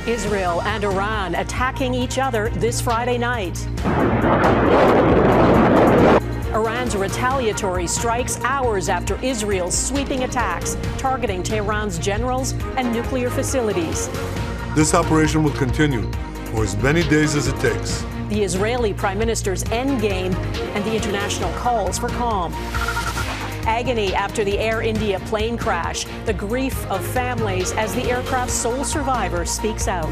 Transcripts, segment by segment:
Israel and Iran attacking each other this Friday night. Iran's retaliatory strikes hours after Israel's sweeping attacks targeting Tehran's generals and nuclear facilities. This operation will continue for as many days as it takes. The Israeli Prime Minister's endgame and the international calls for calm. Agony after the Air India plane crash, the grief of families as the aircraft's sole survivor speaks out.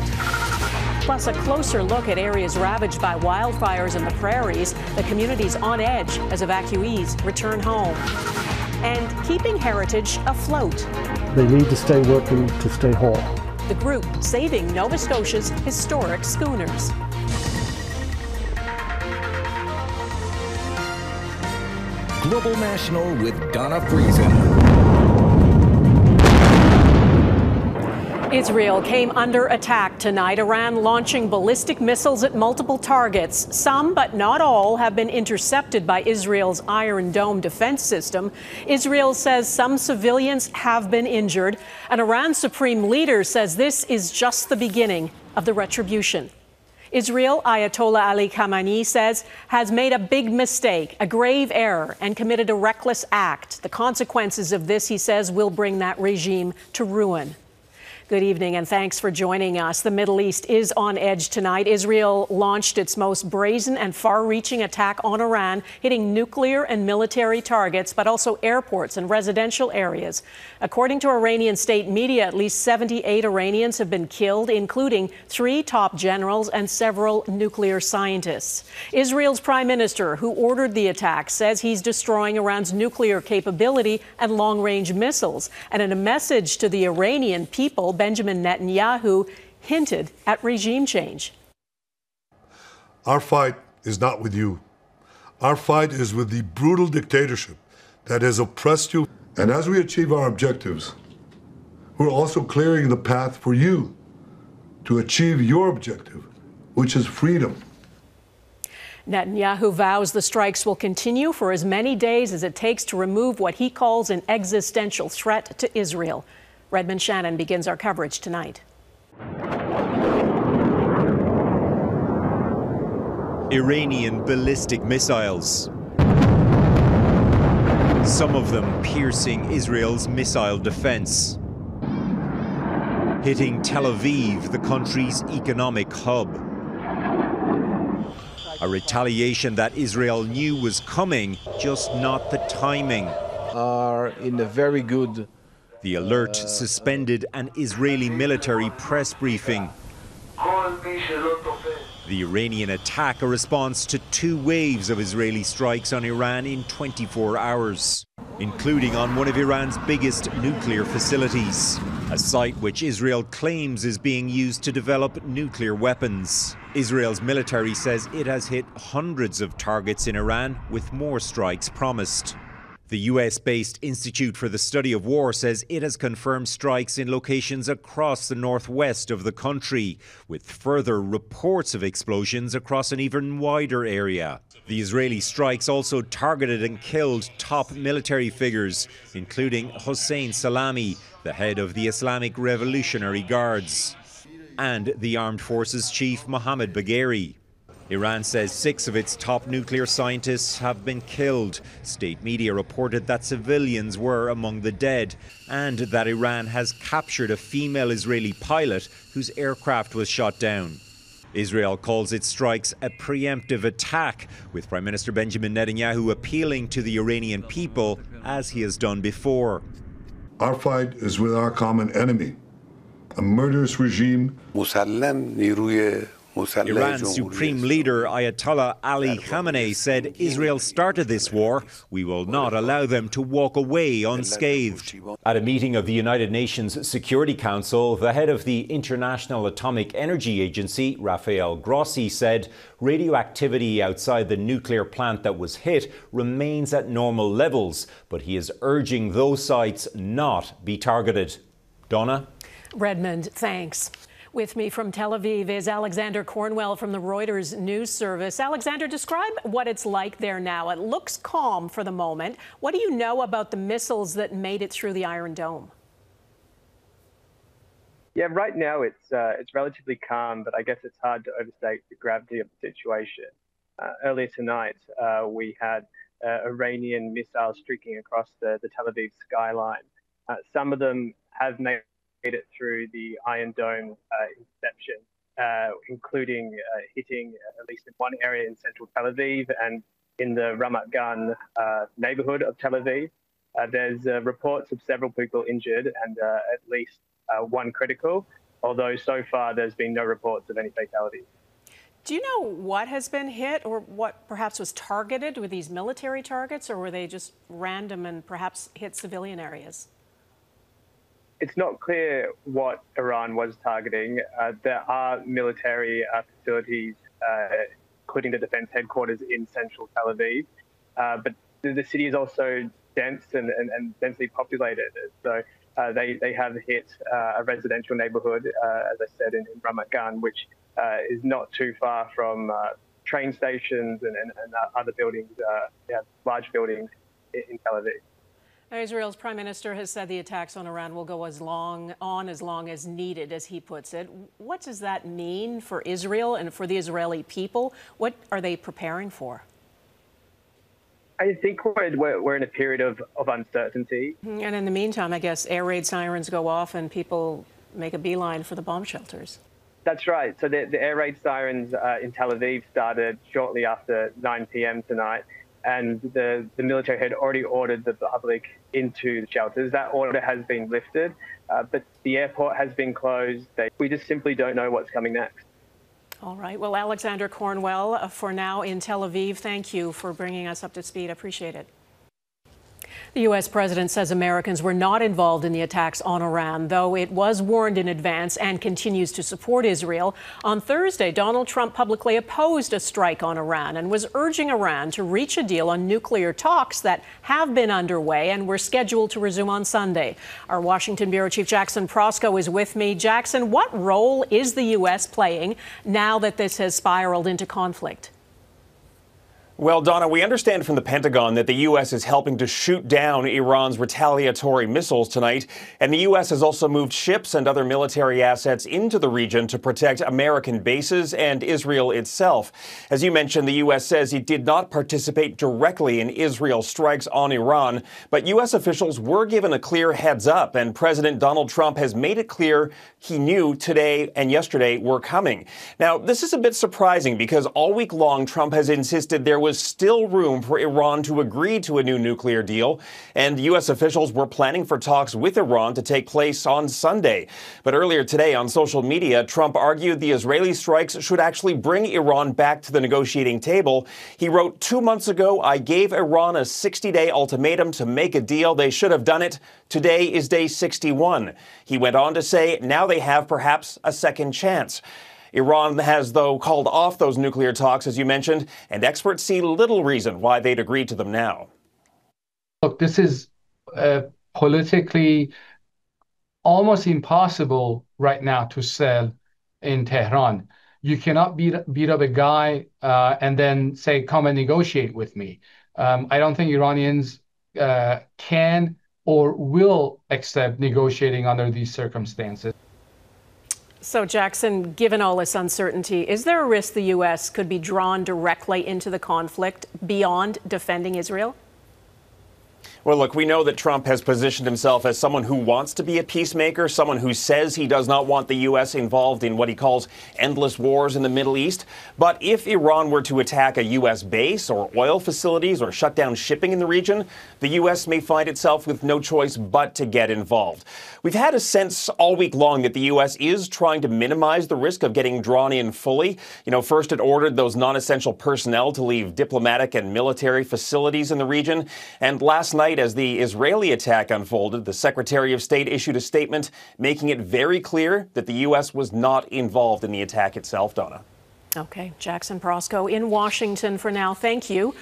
Plus, a closer look at areas ravaged by wildfires in the prairies, the communities on edge as evacuees return home. And keeping heritage afloat. They need to stay working to stay whole. The group saving Nova Scotia's historic schooners. Global National with Donna Friesen. Israel came under attack tonight, Iran launching ballistic missiles at multiple targets. Some, but not all, have been intercepted by Israel's Iron Dome defense system. Israel says some civilians have been injured. An Iran supreme leader says this is just the beginning of the retribution. Israel, Ayatollah Ali Khamenei says, has made a big mistake, a grave error, and committed a reckless act. The consequences of this, he says, will bring that regime to ruin. Good evening and thanks for joining us. The Middle East is on edge tonight. Israel launched its most brazen and far-reaching attack on Iran, hitting nuclear and military targets, but also airports and residential areas. According to Iranian state media, at least 78 Iranians have been killed, including 3 top generals and several nuclear scientists. Israel's prime minister, who ordered the attack, says he's destroying Iran's nuclear capability and long-range missiles. And in a message to the Iranian people, Benjamin Netanyahu hinted at regime change. Our fight is not with you. Our fight is with the brutal dictatorship that has oppressed you. And as we achieve our objectives, we're also clearing the path for you to achieve your objective, which is freedom. Netanyahu vows the strikes will continue for as many days as it takes to remove what he calls an existential threat to Israel. Redmond Shannon begins our coverage tonight. Iranian ballistic missiles. Some of them piercing Israel's missile defense. Hitting Tel Aviv, the country's economic hub. A retaliation that Israel knew was coming, just not the timing. Are in a very good. The alert suspended an Israeli military press briefing. The Iranian attack, a response to 2 waves of Israeli strikes on Iran in 24 hours, including on one of Iran's biggest nuclear facilities, a site which Israel claims is being used to develop nuclear weapons. Israel's military says it has hit hundreds of targets in Iran, with more strikes promised. The US-based Institute for the Study of War says it has confirmed strikes in locations across the northwest of the country, with further reports of explosions across an even wider area. The Israeli strikes also targeted and killed top military figures, including Hossein Salami, the head of the Islamic Revolutionary Guards, and the Armed Forces Chief Mohammad Bagheri. Iran says 6 of its top nuclear scientists have been killed. State media reported that civilians were among the dead, and that Iran has captured a female Israeli pilot whose aircraft was shot down. Israel calls its strikes a preemptive attack, with Prime Minister Benjamin Netanyahu appealing to the Iranian people, as he has done before. Our fight is with our common enemy, a murderous regime. Iran's supreme leader, Ayatollah Ali Khamenei, said Israel started this war. We will not allow them to walk away unscathed. At a meeting of the United Nations Security Council, the head of the International Atomic Energy Agency, Rafael Grossi, said radioactivity outside the nuclear plant that was hit remains at normal levels, but he is urging those sites not be targeted. Donna? Redmond, thanks. With me from Tel Aviv is Alexander Cornwell from the Reuters news service. Alexander, describe what it's like there now. It looks calm for the moment. What do you know about the missiles that made it through the Iron Dome? Yeah, right now it's relatively calm, but I guess it's hard to overstate the gravity of the situation. Earlier tonight, we had Iranian missiles streaking across the Tel Aviv skyline. Some of them have made it through the Iron Dome inception, including hitting at least in one area in central Tel Aviv and in the Ramat Gan neighborhood of Tel Aviv. There's reports of several people injured and at least one critical, although so far there's been no reports of any fatalities. Do you know what has been hit or what perhaps was targeted? Were these military targets or were they just random and perhaps hit civilian areas? It's not clear what Iran was targeting. There are military facilities, including the defense headquarters in central Tel Aviv, but the city is also dense and densely populated. So they have hit a residential neighborhood, as I said, in Ramat Gan, which is not too far from train stations and other buildings, large buildings in Tel Aviv. Israel's prime minister has said the attacks on Iran will go as long as needed, as he puts it. What does that mean for Israel and for the Israeli people? What are they preparing for? I think we're in a period of uncertainty. And in the meantime, I guess air raid sirens go off and people make a beeline for the bomb shelters. That's right. So the air raid sirens in Tel Aviv started shortly after 9 p.m. tonight, and the military had already ordered the public into the shelters. That order has been lifted, but the airport has been closed. We just simply don't know what's coming next. All right. Well, Alexander Cornwell, for now in Tel Aviv, thank you for bringing us up to speed. I appreciate it. The U.S. president says Americans were not involved in the attacks on Iran, though it was warned in advance and continues to support Israel. On Thursday, Donald Trump publicly opposed a strike on Iran and was urging Iran to reach a deal on nuclear talks that have been underway and were scheduled to resume on Sunday. Our Washington Bureau Chief Jackson Proskow is with me. Jackson, what role is the U.S. playing now that this has spiraled into conflict? Well, Donna, we understand from the Pentagon that the U.S. is helping to shoot down Iran's retaliatory missiles tonight. And the U.S. has also moved ships and other military assets into the region to protect American bases and Israel itself. As you mentioned, the U.S. says it did not participate directly in Israel's strikes on Iran. But U.S. officials were given a clear heads up, and President Donald Trump has made it clear he knew today and yesterday were coming. Now, this is a bit surprising because all week long, Trump has insisted there was still room for Iran to agree to a new nuclear deal, and U.S. officials were planning for talks with Iran to take place on Sunday. But earlier today on social media, Trump argued the Israeli strikes should actually bring Iran back to the negotiating table. He wrote, 2 months ago, I gave Iran a 60-day ultimatum to make a deal. They should have done it. Today is day 61. He went on to say, now they have perhaps a second chance. Iran has, though, called off those nuclear talks, as you mentioned, and experts see little reason why they'd agree to them now. Look, this is politically almost impossible right now to sell in Tehran. You cannot beat up a guy and then say, come and negotiate with me. I don't think Iranians can or will accept negotiating under these circumstances. So, Jackson, given all this uncertainty, is there a risk the U.S. could be drawn directly into the conflict beyond defending Israel? Well, look, we know that Trump has positioned himself as someone who wants to be a peacemaker, someone who says he does not want the U.S. involved in what he calls endless wars in the Middle East. But if Iran were to attack a U.S. base or oil facilities or shut down shipping in the region, the U.S. may find itself with no choice but to get involved. We've had a sense all week long that the U.S. is trying to minimize the risk of getting drawn in fully. You know, first it ordered those non-essential personnel to leave diplomatic and military facilities in the region. And last night, as the Israeli attack unfolded, the Secretary of State issued a statement making it very clear that the U.S. was not involved in the attack itself, Donna. Okay, Jackson Proskow in Washington for now. Thank you.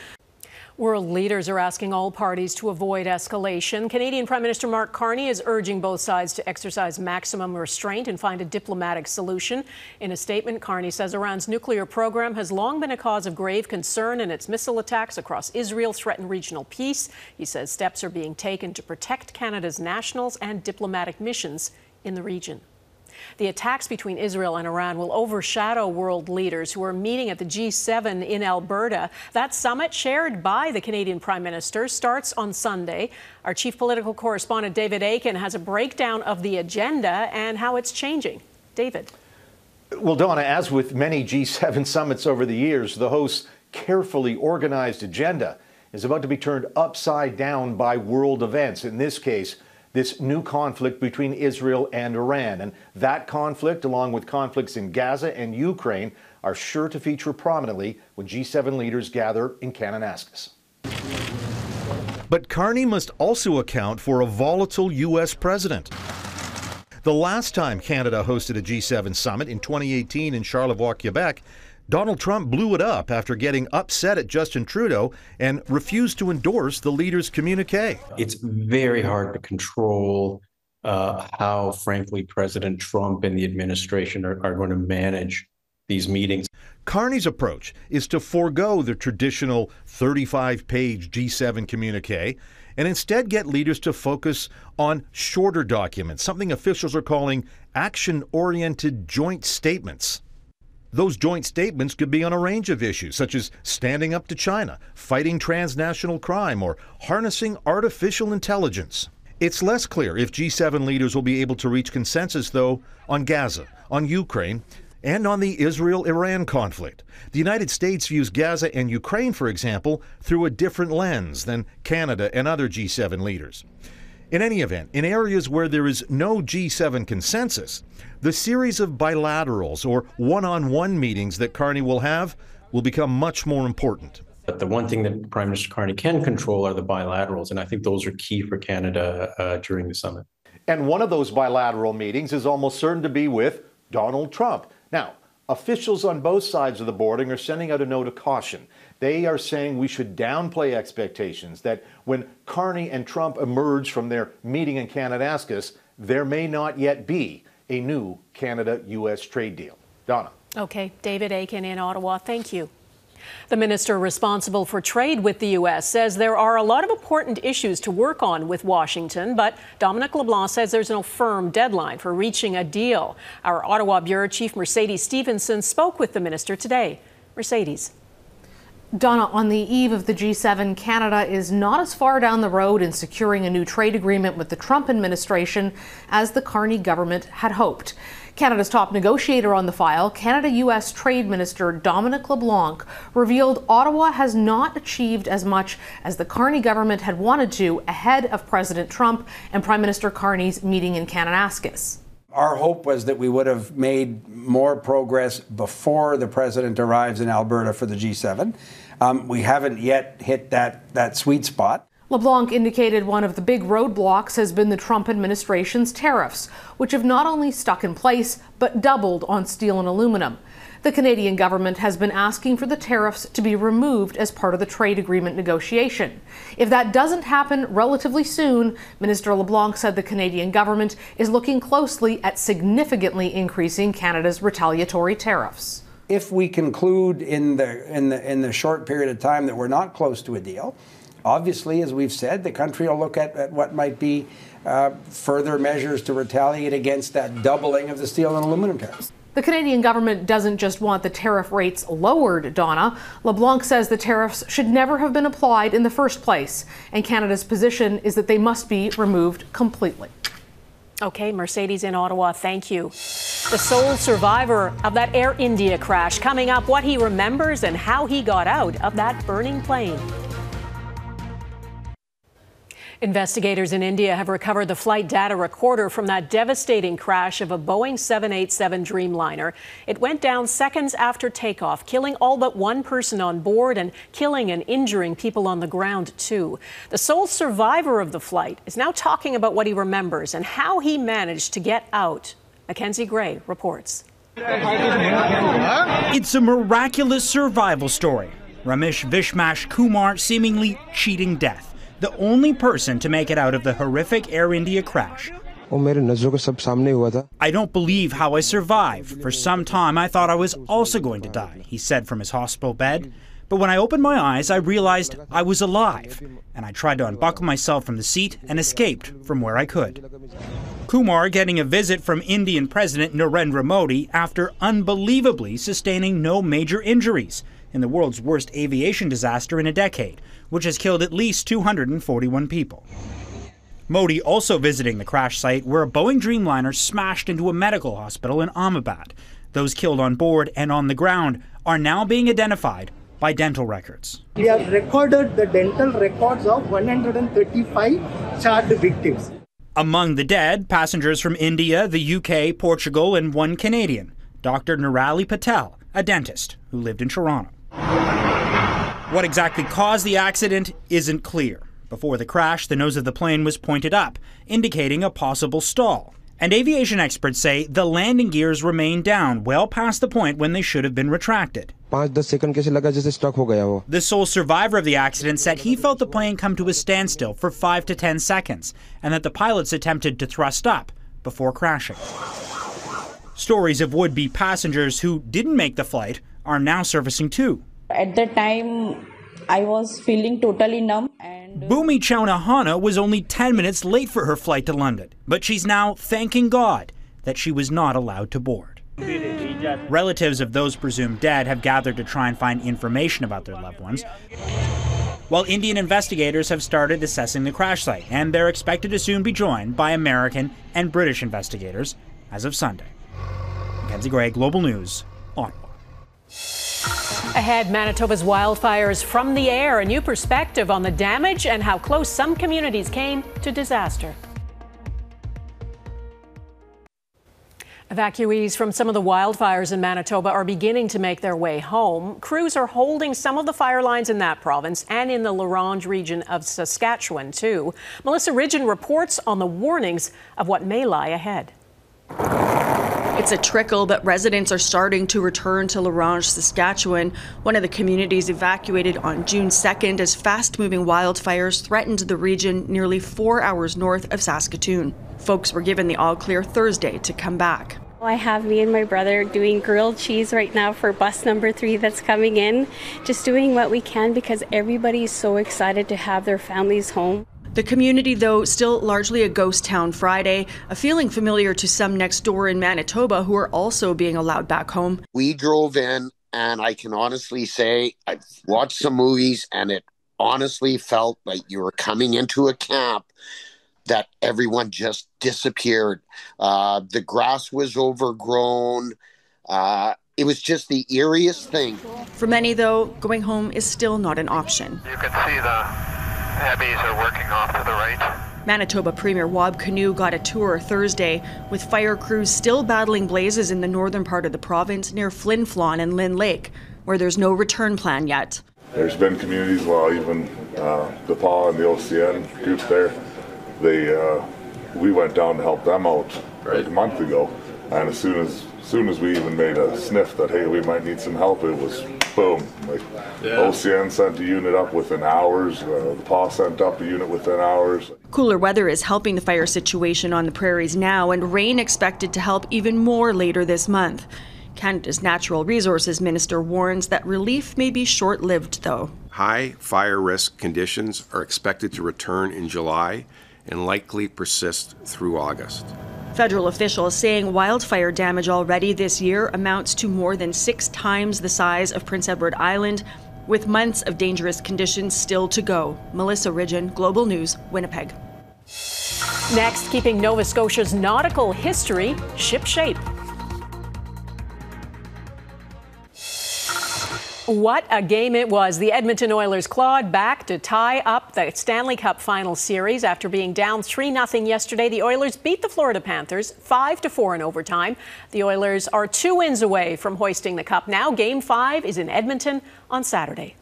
World leaders are asking all parties to avoid escalation. Canadian Prime Minister Mark Carney is urging both sides to exercise maximum restraint and find a diplomatic solution. In a statement, Carney says Iran's nuclear program has long been a cause of grave concern, and its missile attacks across Israel threaten regional peace. He says steps are being taken to protect Canada's nationals and diplomatic missions in the region. The attacks between Israel and Iran will overshadow world leaders who are meeting at the G7 in Alberta. That summit, chaired by the Canadian Prime Minister, starts on Sunday. Our chief political correspondent David Aiken has a breakdown of the agenda and how it's changing. David. Well, Donna, as with many G7 summits over the years, the host's carefully organized agenda is about to be turned upside down by world events. In this case, this new conflict between Israel and Iran. And that conflict, along with conflicts in Gaza and Ukraine, are sure to feature prominently when G7 leaders gather in Kananaskis. But Carney must also account for a volatile U.S. president. The last time Canada hosted a G7 summit in 2018 in Charlevoix, Quebec, Donald Trump blew it up after getting upset at Justin Trudeau and refused to endorse the leader's communique. It's very hard to control how, frankly, President Trump and the administration are going to manage these meetings. Carney's approach is to forego the traditional 35-page G7 communique and instead get leaders to focus on shorter documents, something officials are calling action-oriented joint statements. Those joint statements could be on a range of issues, such as standing up to China, fighting transnational crime, or harnessing artificial intelligence. It's less clear if G7 leaders will be able to reach consensus, though, on Gaza, on Ukraine, and on the Israel-Iran conflict. The United States views Gaza and Ukraine, for example, through a different lens than Canada and other G7 leaders. In any event, in areas where there is no G7 consensus, the series of bilaterals or one-on-one meetings that Carney will have will become much more important. But the one thing that Prime Minister Carney can control are the bilaterals, and I think those are key for Canada during the summit. And one of those bilateral meetings is almost certain to be with Donald Trump. Now, officials on both sides of the border are sending out a note of caution. They are saying we should downplay expectations that when Carney and Trump emerge from their meeting in Kananaskis, there may not yet be a new Canada-U.S. trade deal. Donna. Okay, David Aiken in Ottawa, thank you. The minister responsible for trade with the U.S. says there are a lot of important issues to work on with Washington, but Dominic LeBlanc says there's no firm deadline for reaching a deal. Our Ottawa Bureau Chief Mercedes Stephenson spoke with the minister today. Mercedes. Donna, on the eve of the G7, Canada is not as far down the road in securing a new trade agreement with the Trump administration as the Carney government had hoped. Canada's top negotiator on the file, Canada-U.S. Trade Minister Dominic LeBlanc, revealed Ottawa has not achieved as much as the Carney government had wanted to ahead of President Trump and Prime Minister Carney's meeting in Kananaskis. Our hope was that we would have made more progress before the president arrives in Alberta for the G7. We haven't yet hit that sweet spot. LeBlanc indicated one of the big roadblocks has been the Trump administration's tariffs, which have not only stuck in place, but doubled on steel and aluminum. The Canadian government has been asking for the tariffs to be removed as part of the trade agreement negotiation. If that doesn't happen relatively soon, Minister LeBlanc said the Canadian government is looking closely at significantly increasing Canada's retaliatory tariffs. If we conclude in the short period of time that we're not close to a deal, obviously, as we've said, the country will look at what might be further measures to retaliate against that doubling of the steel and aluminum tariffs. The Canadian government doesn't just want the tariff rates lowered, Donna. LeBlanc says the tariffs should never have been applied in the first place, and Canada's position is that they must be removed completely. Okay, Mercedes in Ottawa, thank you. The sole survivor of that Air India crash, coming up, what he remembers and how he got out of that burning plane. Investigators in India have recovered the flight data recorder from that devastating crash of a Boeing 787 Dreamliner. It went down seconds after takeoff, killing all but one person on board and killing and injuring people on the ground, too. The sole survivor of the flight is now talking about what he remembers and how he managed to get out. Mackenzie Gray reports. It's a miraculous survival story. Ramesh Vishmash Kumar seemingly cheating death. The only person to make it out of the horrific Air India crash. I don't believe how I survived. For some time, I thought I was also going to die, he said from his hospital bed. But when I opened my eyes, I realized I was alive, and I tried to unbuckle myself from the seat and escaped from where I could. Kumar getting a visit from Indian President Narendra Modi after unbelievably sustaining no major injuries in the world's worst aviation disaster in a decade, which has killed at least 241 people. Modi also visiting the crash site where a Boeing Dreamliner smashed into a medical hospital in Ahmedabad. Those killed on board and on the ground are now being identified by dental records. We have recorded the dental records of 135 charred victims. Among the dead, passengers from India, the UK, Portugal, and one Canadian, Dr. Nirali Patel, a dentist who lived in Toronto. What exactly caused the accident isn't clear. Before the crash, the nose of the plane was pointed up, indicating a possible stall. And aviation experts say the landing gears remain down well past the point when they should have been retracted. The sole survivor of the accident said he felt the plane come to a standstill for 5 to 10 seconds and that the pilots attempted to thrust up before crashing. Stories of would-be passengers who didn't make the flight are now surfacing too. At the time, I was feeling totally numb. Bhumi Chaunahana was only 10 minutes late for her flight to London, but she's now thanking God that she was not allowed to board. Relatives of those presumed dead have gathered to try and find information about their loved ones, while Indian investigators have started assessing the crash site, and they're expected to soon be joined by American and British investigators as of Sunday. Mackenzie Gray, Global News, Ottawa. Ahead, Manitoba's wildfires from the air, a new perspective on the damage and how close some communities came to disaster. Evacuees from some of the wildfires in Manitoba are beginning to make their way home. Crews are holding some of the fire lines in that province and in the La Ronge region of Saskatchewan, too. Melissa Ridgen reports on the warnings of what may lie ahead. It's a trickle, but residents are starting to return to La Ronge, Saskatchewan, one of the communities evacuated on June 2nd as fast-moving wildfires threatened the region nearly 4 hours north of Saskatoon. Folks were given the all-clear Thursday to come back. I have me and my brother doing grilled cheese right now for bus number 3 that's coming in, just doing what we can because everybody's so excited to have their families home. The community, though, still largely a ghost town Friday, a feeling familiar to some next door in Manitoba who are also being allowed back home. We drove in, and I can honestly say I've watched some movies, and it honestly felt like you were coming into a camp that everyone just disappeared. The grass was overgrown. It was just the eeriest thing. For many, though, going home is still not an option. You can see the heavies are working off to the right. Manitoba Premier Wab Kinew got a tour Thursday, with fire crews still battling blazes in the northern part of the province near Flin Flon and Lynn Lake, where there's no return plan yet. There's been communities, well, even the PA and the OCN group there, we went down to help them out like a month ago, and as soon as we even made a sniff that, hey, we might need some help, it was boom. OCN sent a unit up within hours, the PA sent up a unit within hours. Cooler weather is helping the fire situation on the prairies now, and rain expected to help even more later this month. Canada's Natural Resources Minister warns that relief may be short-lived, though. High fire risk conditions are expected to return in July and likely persist through August. Federal officials saying wildfire damage already this year amounts to more than 6 times the size of Prince Edward Island, with months of dangerous conditions still to go. Melissa Ridgen, Global News, Winnipeg. Next, keeping Nova Scotia's nautical history shipshape. What a game it was. The Edmonton Oilers clawed back to tie up the Stanley Cup Final Series after being down 3-0 yesterday. The Oilers beat the Florida Panthers 5-4 in overtime. The Oilers are 2 wins away from hoisting the cup now. Game 5 is in Edmonton on Saturday.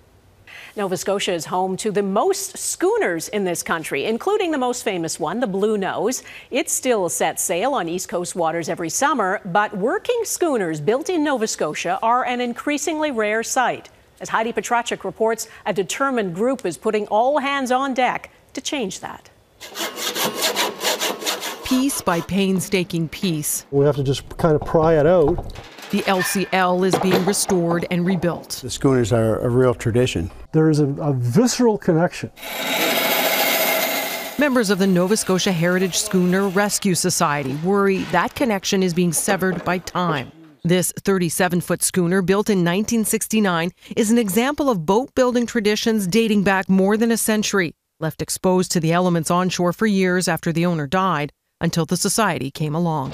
Nova Scotia is home to the most schooners in this country, including the most famous one, the Blue Nose. It still sets sail on East Coast waters every summer, but working schooners built in Nova Scotia are an increasingly rare sight. As Heidi Petracek reports, a determined group is putting all hands on deck to change that. Piece by painstaking piece. We have to just kind of pry it out. The LCL is being restored and rebuilt. The schooners are a real tradition. There is a visceral connection. Members of the Nova Scotia Heritage Schooner Rescue Society worry that connection is being severed by time. This 37-foot schooner, built in 1969, is an example of boat-building traditions dating back more than a century, left exposed to the elements onshore for years after the owner died, until the society came along.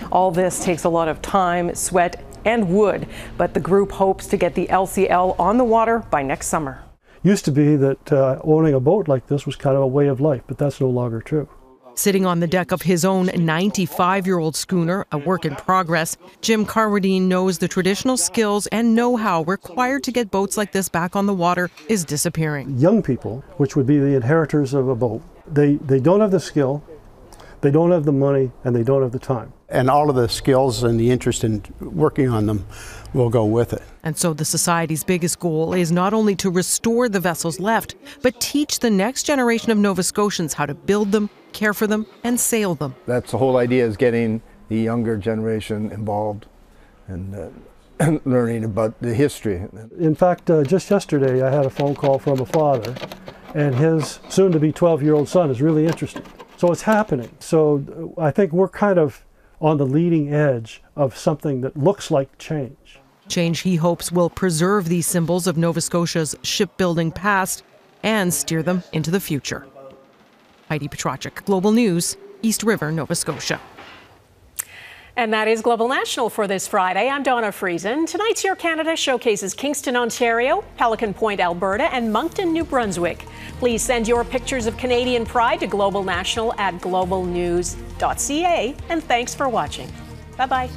All this takes a lot of time, sweat, and wood, but the group hopes to get the LCL on the water by next summer. Used to be that owning a boat like this was kind of a way of life, but that's no longer true. Sitting on the deck of his own 95-year-old schooner, a work in progress, Jim Carwadine knows the traditional skills and know-how required to get boats like this back on the water is disappearing. Young people, which would be the inheritors of a boat, they don't have the skill, they don't have the money, and they don't have the time. And all of the skills and the interest in working on them will go with it. And so the Society's biggest goal is not only to restore the vessels left, but teach the next generation of Nova Scotians how to build them, care for them, and sail them. That's the whole idea, is getting the younger generation involved and learning about the history. In fact, just yesterday I had a phone call from a father, and his soon-to-be 12-year-old son is really interested. So it's happening. So I think we're kind of on the leading edge of something that looks like change. Change he hopes will preserve these symbols of Nova Scotia's shipbuilding past and steer them into the future. Heidi Petracek, Global News, East River, Nova Scotia. And that is Global National for this Friday. I'm Donna Friesen. Tonight's Your Canada showcases Kingston, Ontario, Pelican Point, Alberta, and Moncton, New Brunswick. Please send your pictures of Canadian pride to Global National at globalnews.ca. And thanks for watching. Bye-bye.